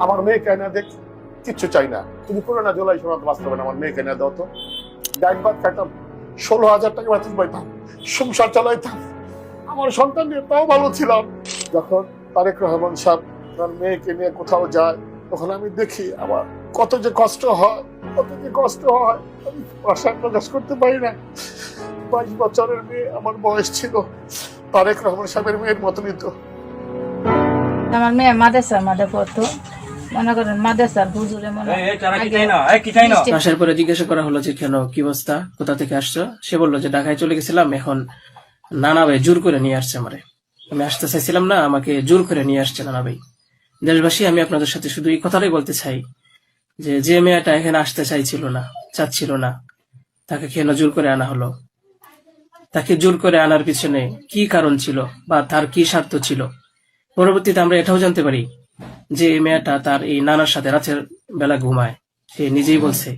আমার মেয়েকে না দেখ, কিচ্ছু চাই না। তুমি করো না জুলাই সনদ বাস্তবায়ন, আমার মেয়েকে না দাও তো। ডাইন ভাত খাইতাম, 16,000 টাকা বেতন পাইতাম, সংসার চালাইতাম, আমার সন্তান নিয়ে তাও ভালো ছিলাম। যখন তারেক রহমান সাহেব তার মেয়েকে নিয়ে কোথাও যায়, তখন আমি দেখি আমার কত যে কষ্ট হয়, কত যে কষ্ট হয়, আমি ভাষায় প্রকাশ করতে পারি না। 22 বছরের মেয়ে আমার বয়স ছিল, তারেক রহমান সাহেবের মেয়ের মতনই তো। আমার মেয়ে মাদ্রাসার মধ্যে পড়তো, মনে করেন মাদ্রাসার হুজুরে মনে আসার পরে জিজ্ঞাসা করা হলো যে কেন, কি অবস্থা, কোথা থেকে আসছো। সে বললো যে ঢাকায় চলে গেছিলাম, এখন নানা ভাই জোর করে নিয়ে আসছে আমারে। আমি আসতে চাইছিলাম না, আমাকে জোর করে নিয়ে আসছে নানা ভাই। দেশবাসী, আমি আপনাদের সাথে শুধু এই কথাটাই বলতে চাই যে যে মেয়েটা এখানে আসতে চাইছিল না, চাচ্ছিল না, তাকে কেন জোর করে আনা হলো। তাকে জোর করে আনার পিছনে কি কারণ ছিল বা তার কি স্বার্থ ছিল। পরবর্তীতে আমরা এটাও জানতে পারি যে এই মেয়েটা তার এই নানার সাথে রাতের বেলা ঘুমায়। সে নিজেই বলছে।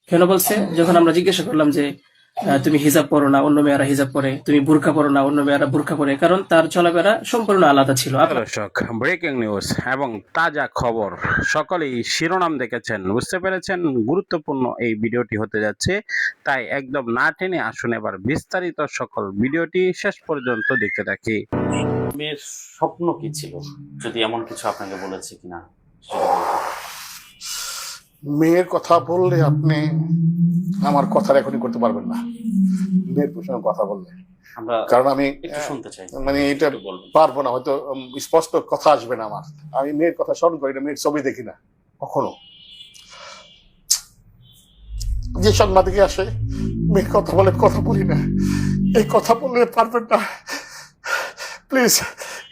কেন বলছে? যখন আমরা জিজ্ঞাসা করলাম যে তুমি হিজাব পরো না, অন্য মেয়েরা হিজাব পরে, তুমি বুরকা পরো না, অন্য মেয়েরা বুরকা পরে, কারণ তার চলাফেরা সম্পূর্ণ আলাদা ছিল। দর্শক, ব্রেকিং নিউজ এবং তাজা খবর, সকলেই শিরোনাম দেখেছেন, বুঝতে পেরেছেন গুরুত্বপূর্ণ এই ভিডিওটি হতে যাচ্ছে, তাই একদম না টেনে আসুন এবার বিস্তারিত সকল ভিডিওটি শেষ পর্যন্ত দেখতে থাকি। মেয়ের স্বপ্ন কি ছিল, যদি এমন কিছু আপনাকে বলেছে কিনা সেটা বলতে। মেয়ের কথা বললে আপনি আমার কথার এখনই করতে পারবেন না, মেয়ের প্রসঙ্গে কথা বললে। কারণ আমি একটু শুনতে চাই, মানে এটা পারবো না, হয়তো স্পষ্ট কথা আসবে না আমার। আমি মেয়ের কথা স্মরণ করি না, মেয়ের ছবি দেখি না কখনো। যে সাংবাদিকে আসে মেয়ের কথা বলে, কথা বলি না, এই কথা বললে পারবেন না প্লিজ।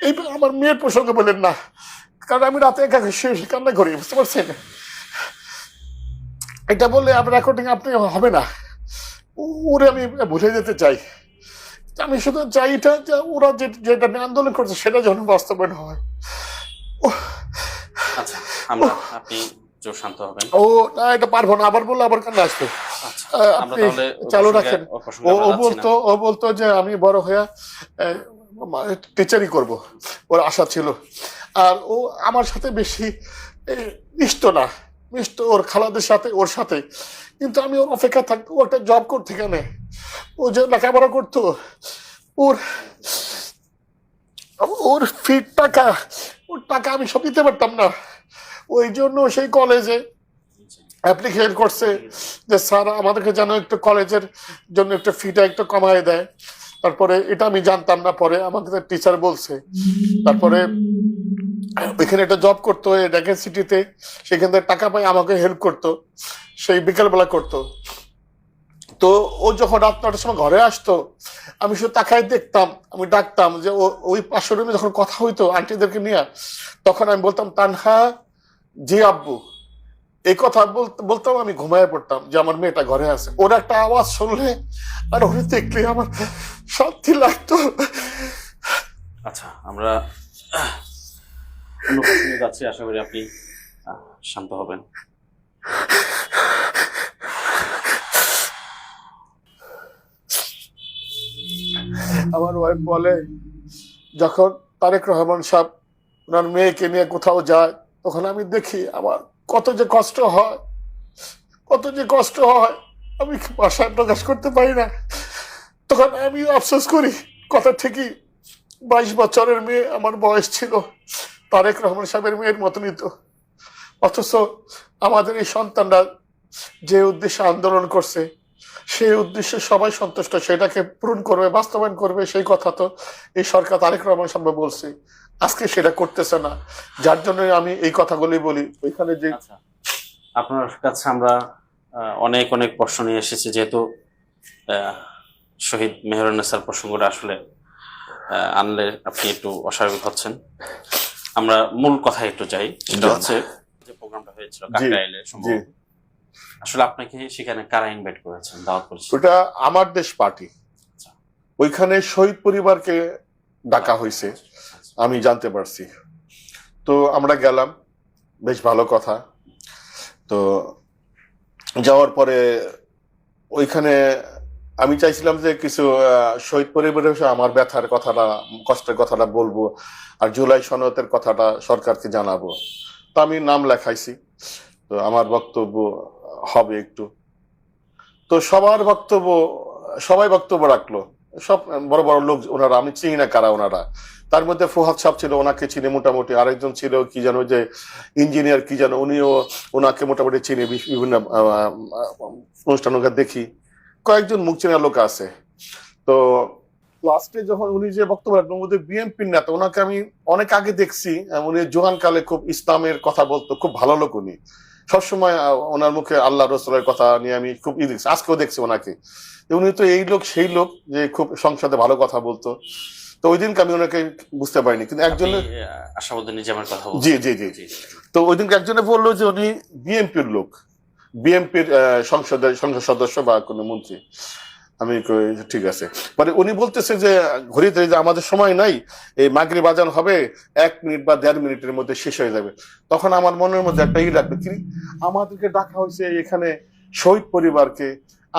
এই আমার মেয়ের প্রসঙ্গে বলেন না, কারণ আমি রাতে একা শুয়ে কান্না করি, বুঝতে পারছেন। এটা বললে আপনার রেকর্ডিং আপনি হবে না, ওরে আমি ভুলে যেতে চাই। আমি শুধু চাই এটা যে ওরা যেটা নিয়ে আন্দোলন করছে সেটা যেন বাস্তবায়ন হয়। আচ্ছা, আমরা আপনি একটু শান্ত হবেন। ও না, এটা পারবো না, আবার বললে আবার কান্না আসবে। আপনি চালু রাখেন। ও বলতো যে আমি বড় হইয়া টিচারই করব, ওর আশা ছিল। আর ও আমার সাথে বেশি মিশতো না, মিশতো ওর খালাদের সাথে, ওর সাথে। কিন্তু আমি ওর অপেক্ষা থাকতো, ও একটা জব করতে, কেন ও যে লেখাপড়া করতো, ওর ওর ফির টাকা, ওর টাকা আমি সব দিতে পারতাম না। ওই জন্য সেই কলেজে অ্যাপ্লিকেশন করছে যে স্যার আমাদেরকে যেন একটু কলেজের জন্য একটু ফিটা একটু কমায় দেয়। তারপরে এটা আমি জানতাম না, পরে আমাকে টিচার বলছে। তারপরে ওইখানে একটা জব করতো ঢাকা সিটিতে, সেখান থেকে টাকা পাই আমাকে হেল্প করতো, সেই বিকালবেলা করতো। তো ও যখন রাত 9টার সময় ঘরে আসতো, আমি শুধু তাকায় দেখতাম, আমি ডাকতাম যে ওই পাশের রুমে যখন কথা হইতো আন্টিদেরকে নিয়ে, তখন আমি বলতাম তানহা জি আব্বু, এই কথা বলতাম। আমি ঘুমায় পড়তাম যে আমার মেয়েটা ঘরে আছে। ওর একটা আওয়াজ শুনলে আর ওরে দেখলে আমার শান্তি লাগতো। আচ্ছা, আমরা অন্য প্রসঙ্গে যাচ্ছি, আশা করি আপনি শান্ত হবেন। আমার ওয়াইফ বলে, যখন তারেক রহমান সাহেব ওনার মেয়েকে নিয়ে কোথাও যায়, তখন আমি দেখি আমার কত যে কষ্ট হয়, কত যে কষ্ট হয়, আমি ভাষায় প্রকাশ করতে পারি না। তখন আমি আফসোস করি, কথা ঠিকই 22 বছরের মেয়ে আমার বয়স ছিল, তারেক রহমান সাহেবের মেয়ের মতনই তো। অথচ আমাদের এই সন্তানরা যে উদ্দেশ্যে আন্দোলন করছে, সেই উদ্দেশ্যে সবাই সন্তুষ্ট, সেটাকে পূরণ করবে, বাস্তবায়ন করবে, সেই কথা তো এই সরকার তারেক রহমান সাহেব বলছে। আজকে সেটা করতেছে না, যার জন্য আমি এই কথাগুলি বলি। ওইখানে যে আপনার কাছে আমরা অনেক অনেক প্রশ্ন নিয়ে এসেছি, যেহেতু শহীদ মেহেরুন্নেছার প্রসঙ্গটা আসলে আনলে আপনি একটু অস্বাভাবিক হচ্ছেন। আমরা মূল কথায় একটু যাই, সেটা হচ্ছে যে প্রোগ্রামটা হয়েছিল কাকরাইলে, আসলে আপনাকে সেখানে কারা ইনভাইট করেছেন, দাওয়াত করেছেন? ওটা আমার দেশ পার্টি, ওইখানে শহীদ পরিবারকে ডাকা হয়েছে, আমি জানতে পারছি। তো আমরা গেলাম, বেশ ভালো কথা। তো যাওয়ার পরে ওইখানে আমি চাইছিলাম যে কিছু শহীদ পরিবারের আমার ব্যথার কথাটা, কষ্টের কথাটা বলবো, আর জুলাই সনদের কথাটা সরকারকে জানাবো। তো আমি নাম লেখাইছি, তো আমার বক্তব্য হবে একটু। তো সবাই বক্তব্য রাখলো, সব বড় বড় লোক ওনারা, আমি চিনি না কারা ওনারা। তার মধ্যে ফুহাদ সাহেব ছিল, ওনাকে চিনি মোটামুটি। আরেকজন ছিল কি জানো, যে ইঞ্জিনিয়ার কি জানো, উনিও ওনাকে মোটামুটি চিনি, বিভিন্ন অনুষ্ঠান দেখি। কয়েকজন মুখ চেনা লোক আছে। তো লাস্টে যখন উনি যে বক্তব্য রাখলেন, ওদের বিএনপির নেতা, ওনাকে আমি অনেক আগে দেখছি। উনি জোয়ান কালে খুব ইসলামের কথা বলতো, খুব ভালো লোক উনি। সবসময় ওনার মুখে আল্লাহ রসুলের কথা নিয়ে আমি খুব দেখছি, আজকেও দেখছি ওনাকে। উনি তো এই লোক সেই লোক যে খুব সংসদে ভালো কথা বলতো। তো ওই দিনকে আমি ওনাকে বুঝতে পারিনি, কিন্তু একজনের আশাউদ্দিন নিজামের কথা বলছেন। জি জি জি। তো ওই দিনকে একজনে বললো যে উনি বিএনপির লোক, বিএনপির সংসদ সদস্য বা কোনো মন্ত্রী। আমি ঠিক আছে, মানে উনি বলতেছে যে ঘড়িতে যে আমাদের সময় নাই, এই মাগরিব আজান হবে 1 মিনিট বা 1.5 মিনিটের মধ্যে শেষ হয়ে যাবে। তখন আমার মনের মধ্যে একটা রাখবে, কি আমাদেরকে ডাকা হয়েছে এখানে শহীদ পরিবারকে,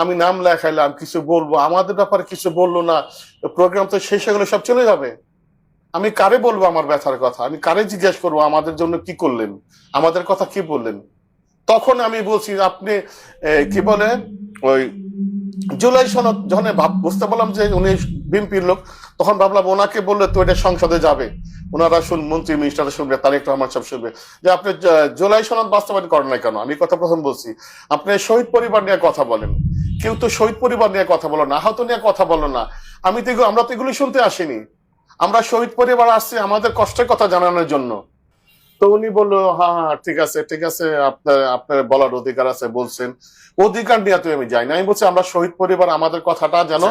আমি নাম লেখাইলাম, কিছু বলবো, আমাদের ব্যাপারে কিছু বললো না, প্রোগ্রাম তো শেষ হয়ে গেলে সব চলে যাবে। আমি কারে বলবো আমার ব্যথার কথা? আমি কারে জিজ্ঞেস করবো আমাদের জন্য কি করলেন, আমাদের কথা কি বললেন? তখন আমি বলছি, আপনি কি বলে ওই জুলাই সনদ যখন বুঝতে পারলাম যে উনি বিএনপির লোক, তখন ভাবলাম ওনাকে বললে তো এটা সংসদে যাবে, ওনারা মন্ত্রী মিনিস্টাররা শুনবে, তারেক রহমান সাহেব শুনবে, যে আপনি জুলাই সনদ বাস্তবায়ন করেন না কেন? আমি কথা প্রথম বলছি, আপনি শহীদ পরিবার নিয়ে কথা বলেন। কেউ তো শহীদ পরিবার নিয়ে কথা বলো না, আহত নিয়ে কথা বলো না। আমরা তো এগুলি শুনতে আসিনি, আমরা শহীদ পরিবার আসছি আমাদের কষ্টের কথা জানানোর জন্য। তো উনি বললো, হ্যাঁ ঠিক আছে ঠিক আছে, আপনার বলার অধিকার আছে, বলছেন, অধিকার নিয়ে তো আমি যাই না। আমি বলছি আমরা শহীদ পরিবার, আমাদের কথাটা যেন।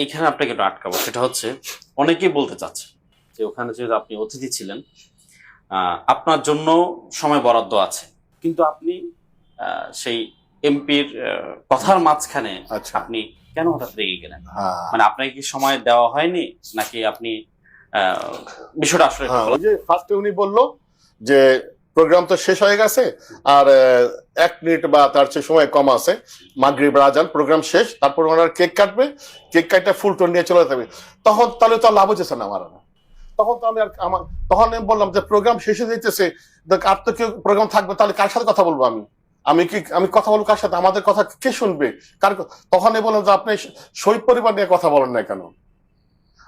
এইখানে আপনাকে একটু আটকাবো, সেটা হচ্ছে অনেকেই বলতে চাচ্ছে যে ওখানে যেহেতু আপনি অতিথি ছিলেন, আপনার জন্য সময় বরাদ্দ আছে, কিন্তু আপনি সেই এমপির কথার মাঝখানে আপনি কেন হঠাৎ রেগে গেলেন? মানে আপনাকে কি সময় দেওয়া হয়নি, নাকি আপনি বিষয়টা আসলে? ফার্স্টে উনি বললো যে প্রোগ্রাম তো শেষ হয়ে গেছে, আর 1 মিনিট বা তার চেয়ে সময় কম আছে, মাগরিব আজান, প্রোগ্রাম শেষ, তারপর ওনারা কেক কাটবে, কেক কাটটা ফুল টোন নিয়ে চলে যাবে। তখন তাহলে তো লাভ হচ্ছে না আমার। তখন তো আমি তখন আমি বললাম যে প্রোগ্রাম শেষে যেতেছে, আর তো কেউ প্রোগ্রাম থাকবে, তাহলে কার সাথে কথা বলবো আমি কথা বলবো কার সাথে? আমাদের কথা কে শুনবে? তখন বললাম যে আপনি শহীদ পরিবার নিয়ে কথা বলেন না কেন?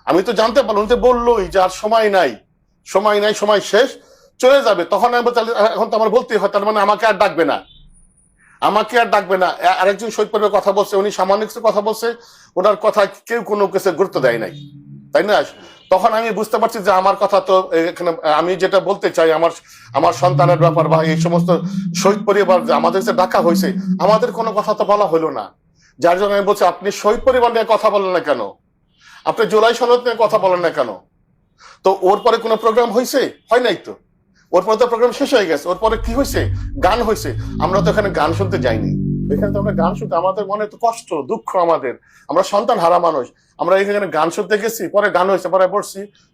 আমি তো জানতে পারলাম, উনি তো বললোই যে আর সময় নাই, সময় শেষ, চলে যাবে। তখন আমি এখন তো আমার বলতেই হয়, তার মানে আমাকে আর ডাকবে না। আরেকজন শহীদ পরিবারের কথা বলছে, উনি সামান্য কিছু কথা বলছে, ওনার কথা কেউ কোনো কিছু গুরুত্ব দেয় নাই, তাই না? তখন আমি বুঝতে পারছি যে আমার কথা তো এখানে, আমি যেটা বলতে চাই, আমার সন্তানের ব্যাপার বা এই সমস্ত শহীদ পরিবার আমাদের যে ডাকা হয়েছে, আমাদের কোনো কথা তো বলা হলো না। যার জন্য আমি বলছি, আপনি শহীদ পরিবার নিয়ে কথা বলেন না কেন? আপনি জুলাই সনদ নিয়ে কথা বলেন না কেন? তো ওর পরে কোনো প্রোগ্রাম হয়েছে? হয় নাই তো। ওর পরে তো প্রোগ্রাম শেষ হয়ে গেছে। ওর পরে কি হয়েছে? গান হয়েছে। আমরা তো এখানে গান শুনতে যাইনি, এখানে তো আমরা গান শুনতে, আমাদের মনে তো কষ্ট দুঃখ, আমরা সন্তান হারা মানুষ, আমরা এখানে গান শুনতে গেছি, পরে গান হয়েছে, পরে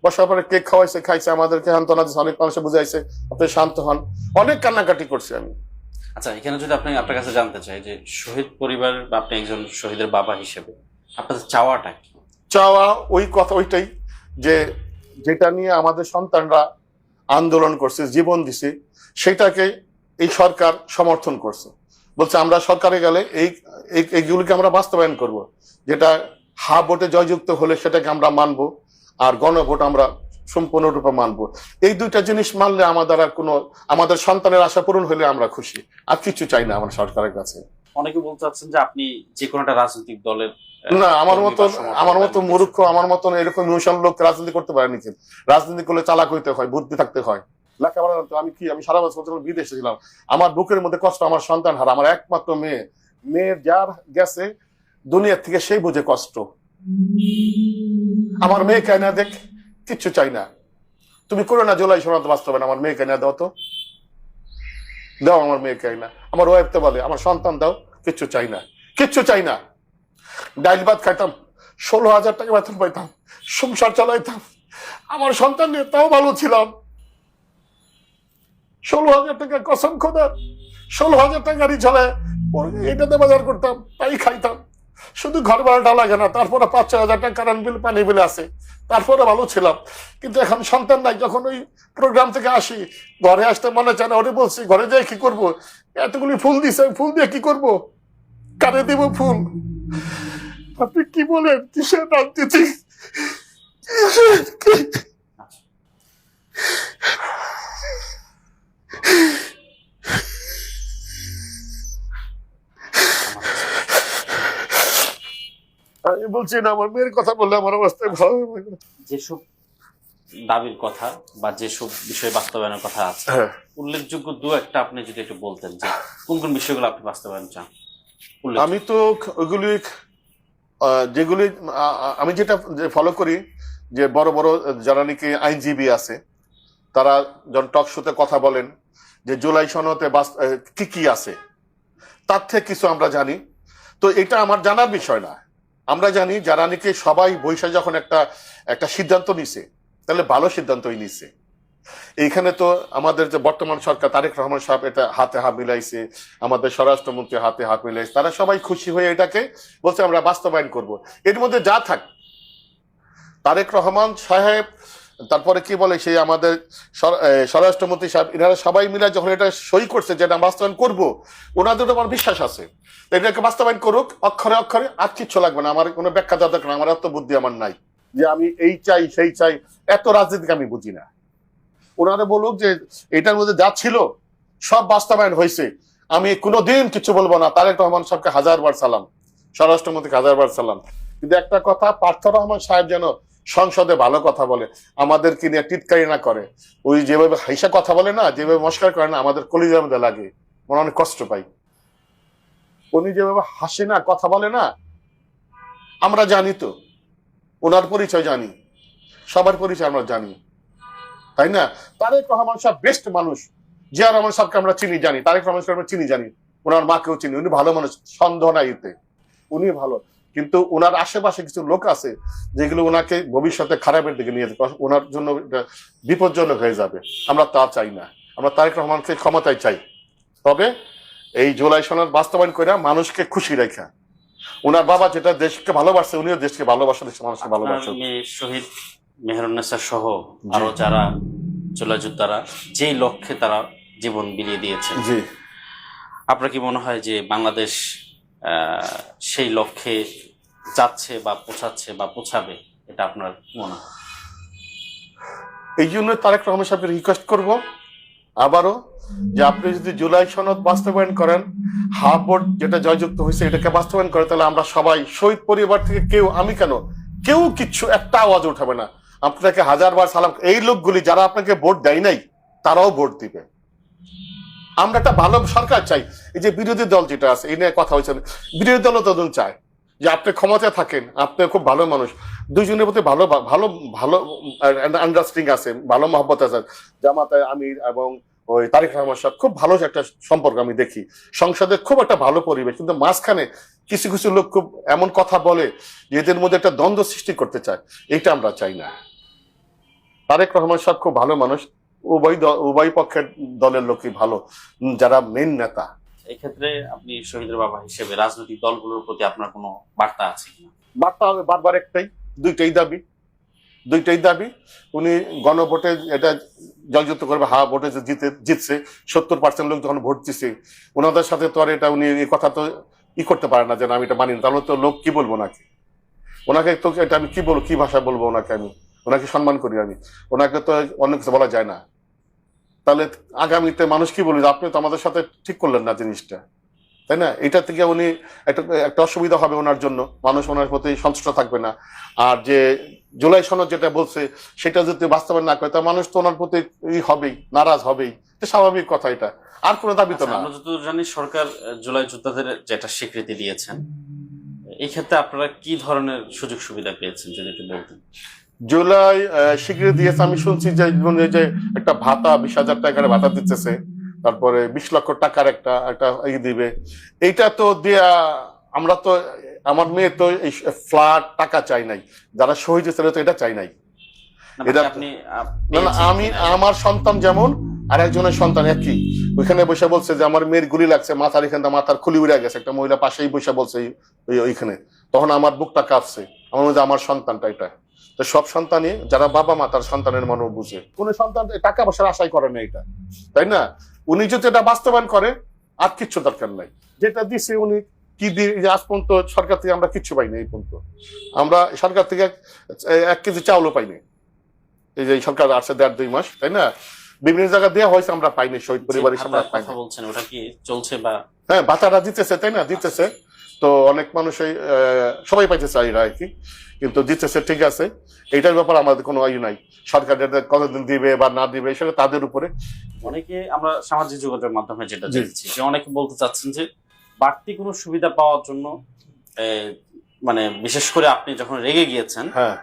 বসার পরে কেক খাইছে, আমাদেরকে সান্ত্বনা দিচ্ছে, অনেক মানুষে বুঝাইছে আপনি শান্ত হন, অনেক কান্নাকাটি করছি আমি। আচ্ছা, এখানে যদি আপনার কাছে জানতে চাই যে শহীদ পরিবার বা আপনি একজন শহীদের বাবা হিসেবে আপনাদের চাওয়াটা কি? চাওয়া ওই কথা ওইটাই, যে যেটা নিয়ে আমাদের সন্তানরা আন্দোলন করছে, জীবন দিছে, সেটাকে এই সরকার সমর্থন করছে। বলছে আমরা সরকারে গেলে এইগুলিকে আমরা বাস্তবায়ন করব, যেটা হা ভোটে জয়যুক্ত হলে সেটাকে আমরা মানবো, আর গণভোট আমরা সম্পূর্ণরূপে মানবো। এই দুইটা জিনিস মানলে আমাদের সন্তানের আশা পূরণ হলে আমরা খুশি, আর কিছু চাই না আমার সরকারের কাছে। অনেকে বলতে চাচ্ছেন যে আপনি যে কোনো একটা রাজনৈতিক দলের না, আমার মতো মূর্খ, আমার মতন এরকম মিশন লোক রাজনীতি করতে পারেনি। রাজনীতি করলে চালাক হইতে হয়, বুদ্ধি থাকতে হয়, লেখাপড়া। আমি সারা বছর বিদেশে ছিলাম, আমার বুকের মধ্যে কষ্ট, আমার সন্তান হারা, আমার একমাত্র মেয়ে যার গেছে দুনিয়ার থেকে, সেই বুঝে কষ্ট। আমার মেয়ে কেনা দেখ, কিচ্ছু চাই না, তুমি করো না জুলাই সনদ বাস্তবায়ন, আমার মেয়ে কেনা দাও, তো দাও আমার মেয়ে কেনা। আমার ওয়াইফ তো বলে আমার সন্তান দাও, কিচ্ছু চাই না। ডাইল ভাত খাইতাম, 16,000 টাকা বেতন পাইতাম, সংসার চালাইতাম, আমার সন্তান নিয়ে তাও ভালো ছিলাম। 16,000 টাকা, কসম খোদার, 16,000 টাকা গাড়ি চলে, এটাতে বাজার করতাম, তাই খাইতাম। শুধু ঘর ভাড়াটা লাগে না, তারপরে 5-6 হাজার টাকা কারেন্ট বিল, পানি বিল আছে, তারপরে ভালো ছিলাম। কিন্তু এখন সন্তান নাই, যখন ওই প্রোগ্রাম থেকে আসি ঘরে আসতে মনে চায় না। ওরে বলছি ঘরে যাই কি করব, এতগুলি ফুল দিছে, ফুল দিয়ে কি করব, কারে দিব ফুল? আপনি কি বলেন, কিসের রাজনীতি? আমি বলছি না, আমার মেয়ের কথা বললে আমার অবস্থায় ভালো লাগে না। যেসব দাবির কথা বা যেসব বিষয় বাস্তবায়নের কথা আছে, হ্যাঁ, উল্লেখযোগ্য দু একটা আপনি যদি একটু বলতেন যে কোন কোন বিষয়গুলো আপনি বাস্তবায়ন চান। আমি তো ওইগুলি যেগুলি আমি যেটা ফলো করি, যে বড় বড় যারা নাকি আইনজীবী আছে তারা যখন টক শোতে কথা বলেন যে জুলাই সনদে কি কি আছে, তার থেকে কিছু আমরা জানি। তো এটা আমার জানার বিষয় না। আমরা জানি যারা নাকি সবাই বৈশা যখন একটা সিদ্ধান্ত নিছে, তাহলে ভালো সিদ্ধান্তই নিছে। এইখানে তো আমাদের যে বর্তমান সরকার তারেক রহমান সাহেব এটা হাতে হাত মিলাইছে, আমাদের স্বরাষ্ট্রমন্ত্রী হাতে হাত মিলাইছে, তারা সবাই খুশি হয়ে এটাকে বলছে আমরা বাস্তবায়ন করব। এর মধ্যে যা থাক, তারেক রহমান সাহেব, তারপরে কি বলে সেই আমাদের স্বরাষ্ট্রমন্ত্রী সাহেব, এনারা সবাই মিলে যখন এটা সই করছে যে এটা বাস্তবায়ন করব, ওনাদের আমার বিশ্বাস আছে এটাকে বাস্তবায়ন করুক অক্ষরে অক্ষরে। আর কিচ্ছু লাগবে না, আমার কোনো ব্যাখ্যা দেওয়া দরকার না, আমার এত বুদ্ধি আমার নাই যে আমি এই চাই সেই চাই, এত রাজনীতিকে আমি বুঝি না। ওনারা বলুক যে এটার মধ্যে যা ছিল সব বাস্তবায়ন হয়েছে, আমি কোনোদিন কিছু বলবো না। তারেক রহমান সাহেবকে 1000বার সালাম, স্বরাষ্ট্রমন্ত্রীকে 1000বার সালাম। কিন্তু একটা কথা, পার্থ রহমান সাহেব যেন সংসদে ভালো কথা বলে, আমাদেরকে নিয়ে টিটকারি না করে। ওই যেভাবে হাইসা কথা বলে না, যেভাবে মস্কার করে না, আমাদের কলিজার মধ্যে লাগে, মনে অনেক কষ্ট পাই। উনি যেভাবে হাসে না, কথা বলে না, আমরা জানি তো, ওনার পরিচয় জানি, সবার পরিচয় আমরা জানি, তাই না? তারেক রহমান সাহেব বেস্ট মানুষ। জিয়া রহমান সাহেবকে আমরা চিনি জানি, তারেক রহমান সাহেব আমরা চিনি জানি, ওনার মাকেও চিনি, উনি ভালো মানুষ, সন্দেহ নাই এতে, উনি ভালো। কিন্তু ওনার আশেপাশে কিছু লোক আছে যেগুলো ওনাকে ভবিষ্যতে খারাপের দিকে নিয়ে যাবে, ওনার জন্য বিপজ্জনক হয়ে যাবে। আমরা তা চাই না, আমরা তারেক রহমানকে ক্ষমতায় চাই। তবে এই জুলাই সনদ বাস্তবায়ন করে মানুষকে খুশি রেখা, ওনার বাবা যেটা দেশকে ভালোবাসে, উনিও দেশকে ভালোবাসে, দেশের মানুষকে ভালোবাসে। শহীদ মেহেরুন্নেসা সহ আরো যারা জুলাই যোদ্ধারা যেই লক্ষ্যে তারা জীবন বিলিয়ে দিয়েছেন, জি, আপনার কি মনে হয় যে বাংলাদেশ সেই লক্ষ্যে যাচ্ছে বা পৌঁছাচ্ছে বা পৌঁছাবে, এটা আপনার মনে হয়? এই জন্য তারেক রহমান সাহেবকে রিকোয়েস্ট করব আবারও, যে আপনি যদি জুলাই সনদ বাস্তবায়ন করেন, হাফ ভোট যেটা জয়যুক্ত হয়েছে এটাকে বাস্তবায়ন করে, তাহলে আমরা সবাই, শহীদ পরিবার থেকে কেউ, আমি কেন, কেউ কিচ্ছু একটা আওয়াজ উঠাবে না। আপনাকে 1000বার সালাম। এই লোকগুলি যারা আপনাকে ভোট দেয় নাই তারাও ভোট দিবে। আমরা একটা ভালো সরকার চাই। এই যে বিরোধী দল যেটা আছে, এই নিয়ে কথা হয়েছে, বিরোধী দলও তখন চায় যে আপনি ক্ষমতায় থাকেন, আপনি খুব ভালো মানুষ, দুইজনের প্রতি ভালো ভালো ভালো আন্ডারস্ট্যান্ডিং আছে, ভালো মহব্বত আছে। জামাতে আমির এবং ওই তারেক রহমান সাহেব খুব ভালো একটা সম্পর্ক আমি দেখি, সংসদে খুব একটা ভালো পরিবেশ। কিন্তু মাঝখানে কিছু কিছু লোক খুব এমন কথা বলে যে এদের মধ্যে একটা দ্বন্দ্ব সৃষ্টি করতে চায়, এইটা আমরা চাই না। তারেক রহমান সাহেব খুব ভালো মানুষ, উভয় পক্ষের দলের লোকই ভালো, যারা মেন নেতা। এক্ষেত্রে আপনি শহীদের বাবা হিসেবে রাজনৈতিক দলগুলোর প্রতি আপনার কোনো বার্তা আছে কিনা? বার্তা হবে বারবার একটাই, দুইটাই দাবি। উনি গণভোটে এটা জয়যুক্ত করবে, ভোটে জিতছে, 70% লোক যখন ভোট দিচ্ছে, ওনাদের সাথে তো আর এটা উনি এই কথা তো করতে পারে না যে আমি এটা মানি না, তাহলে তো লোক কি বলবো নাকি? ওনাকে তো এটা আমি কি বলবো, কি ভাষা বলবো ওনাকে? আমি ওনাকে সম্মান করি, আমি ওনাকে তো অনেক কিছু বলা যায় না। তাহলে আগামীতে মানুষ কি বলবে, আপনি তো আমাদের সাথে ঠিক করলেন না জিনিসটা, তাই না? এটা থেকে উনি একটা অসুবিধা হবে ওনার জন্য, মানুষ ওনার প্রতি সন্তুষ্ট থাকবে না। আর যে জুলাই সনদ যেটা বলছে সেটা যদি বাস্তবায়ন না করে, তা মানুষ তো ওনার প্রতি হবেই, নারাজ হবেই, স্বাভাবিক কথা। এটা আর কোনো দাবি তো না। আমরা যতদূর জানি সরকার জুলাই যোদ্ধাদের যেটা স্বীকৃতি দিয়েছেন, এই ক্ষেত্রে আপনারা কি ধরনের সুযোগ সুবিধা পেয়েছেন যদি একটু বলতেন? জুলাই স্বীকৃতি দিয়েছে, আমি শুনছি যে একটা ভাতা 20,000 টাকার ভাতা দিতেছে, তারপরে 20 লক্ষ টাকার একটা দিবে। এইটা তো দিয়া, আমরা তো, আমার মেয়ে তো এই ফ্ল্যাট টাকা চাই নাই, যারা শহীদ হয়েছে তো এটা চাই নাই। এটা আমি, আমার সন্তান যেমন আর একজনের সন্তান একই, ওইখানে বসে বলছে যে আমার মেয়ের গুলি লাগছে মাথার, এখানে মাথার খুলি উড়ে গেছে, একটা মহিলা পাশেই বসে বলছে ওইখানে তখন আমার বুকটা কাঁপছে, আমার মধ্যে আমার সন্তানটা এটা। তো সব সন্তানই যারা বাবা মা তার সন্তানের মনে বুঝে, কোন সন্তান টাকা পয়সার আশাই করে না এটা, তাই না? উনি যদি এটা বাস্তবায়ন করে আর কিচ্ছু দরকার নাই। যেটা দিছে উনি কি দিয়ে, আজ পর্যন্ত সরকার থেকে আমরা কিচ্ছু পাইনি। এই পর্যন্ত আমরা সরকার থেকে 1 কেজি চাউলও পাইনি। এই যে সরকার আসছে 1.5-2 মাস, তাই না? বিভিন্ন জায়গায় দেওয়া হয়েছে, আমরা পাইনি। শহীদ পরিবারের আমরা কথা বলছেন, ওটা কি চলছে বা? হ্যাঁ, ভাতাটা দিতেছে, তাই না? দিতেছে তো অনেক মানুষই, সবাই পাইতে চাই আর কি, কিন্তু দিতেছে, ঠিক আছে। এইটার ব্যাপারে আমাদের কোনো নাই। সরকার কতদিন দিবে বা না দিবে সেটা তাদের উপরে। অনেকে আমরা সামাজিক যোগাযোগের মাধ্যমে যেটা দেখছি যে অনেকে বলতে চাচ্ছেন যে বাড়তি কোনো সুবিধা পাওয়ার জন্য, মানে বিশেষ করে আপনি যখন রেগে গিয়েছেন, হ্যাঁ,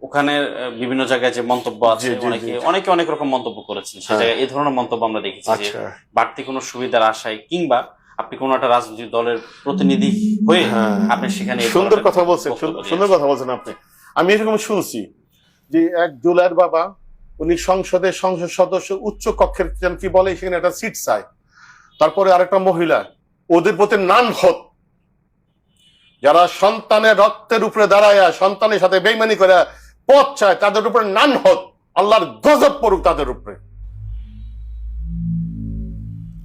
ওখানে বিভিন্ন জায়গায় যে মন্তব্য আছে, অনেকে অনেক রকম মন্তব্য করেছেন, সে জায়গায় এই ধরনের মন্তব্য আমরা দেখেছি যে বাড়তি কোনো সুবিধার আশায়, কিংবা আপনি কোনো একটা রাজনৈতিক দলের প্রতিনিধি হয়ে আপনি সেখানে। সুন্দর কথা বলছেন, সুন্দর কথা বলছেন আপনি। আমি এরকম শুনছি যে 1 জুলাইয়ের বাবা উনি সংসদ সদস্য উচ্চ কক্ষের কি বলে সেখানে একটা সিট চায়। তারপরে আরেকটা মহিলা, ওদের প্রতি নান হত, যারা সন্তানের রক্তের উপরে দাঁড়ায় সন্তানের সাথে বেইমানি করে পথ চায়, তাদের উপরে নান হত, আল্লাহর গজব পড়ুক তাদের উপরে।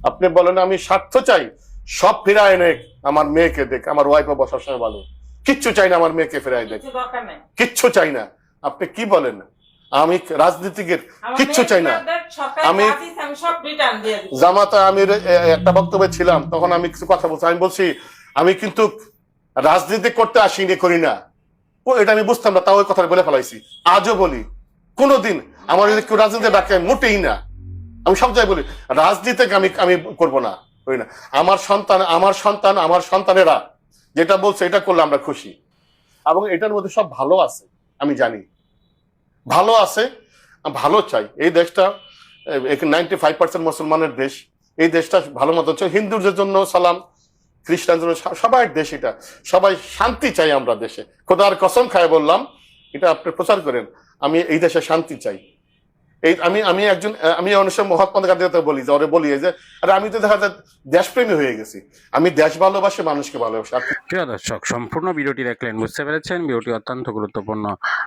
আপনি বলেন আমি স্বার্থ চাই, সব ফিরায় নেক, আমার মেয়েকে দেখ, আমার ওয়াইফ বসার সময় ভালো, কিচ্ছু চাই না, আমার মেয়েকে ফিরায় দেখ, কিচ্ছু চাই না। আপনি কি বলেন? আমি রাজনীতিকের কিচ্ছু চাই না। আমি জামাতা আমির একটা বক্তব্যে ছিলাম, তখন আমি কিছু কথা বলছি। আমি বলছি আমি কিন্তু রাজনীতি করতে আসিনি, করি না, এটা আমি বুঝতাম না, তাও ওই কথা বলে ফেলাইছি। আজও বলি, কোনোদিন আমার যদি কেউ রাজনীতি ডাকে মোটেই না। আমি সব জায়গায় বলি রাজনীতিকে আমি করবো না, করি না। আমার সন্তান আমার সন্তানেরা যেটা বলছে এটা করলে আমরা খুশি, এবং এটার মধ্যে সব ভালো আছে, আমি জানি ভালো আছে, ভালো চাই। এই দেশটা 95% মুসলমানের দেশ, এই দেশটা ভালো মতো চলে। হিন্দুদের জন্য সালাম, খ্রিস্টান জন্য, সবাই দেশ এটা, সবাই শান্তি চাই আমরা দেশে। খোদার কসম খায় বললাম, এটা আপনি প্রচার করেন, আমি এই দেশে শান্তি চাই। আমি অনেক সময় মহাত্মা গান্ধী বলি যে আরে আমি তো দেখা যায় দেশপ্রেমী হয়ে গেছি, আমি দেশ ভালোবাসি, মানুষকে ভালোবাসি। প্রিয় দর্শক, সম্পূর্ণ ভিডিওটি দেখলেন, বুঝতে পেরেছেন ভিডিওটি অত্যন্ত গুরুত্বপূর্ণ।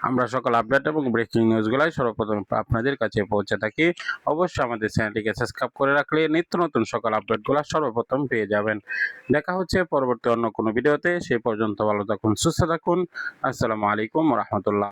আমরা সকল আপডেট এবং ব্রেকিং নিউজগুলাই সর্বপ্রথম আপনাদের কাছে পৌঁছে থাকি। অবশ্যই আমাদের চ্যানেলটিকে সাবস্ক্রাইব করে রাখলে নিত্য নতুন সকল আপডেটগুলো সর্বপ্রথম পেয়ে যাবেন। দেখা হচ্ছে পরবর্তী অন্য কোনো ভিডিওতে। সেই পর্যন্ত ভালো থাকুন, সুস্থ থাকুন। আসসালামু আলাইকুম ওয়া রাহমাতুল্লাহ।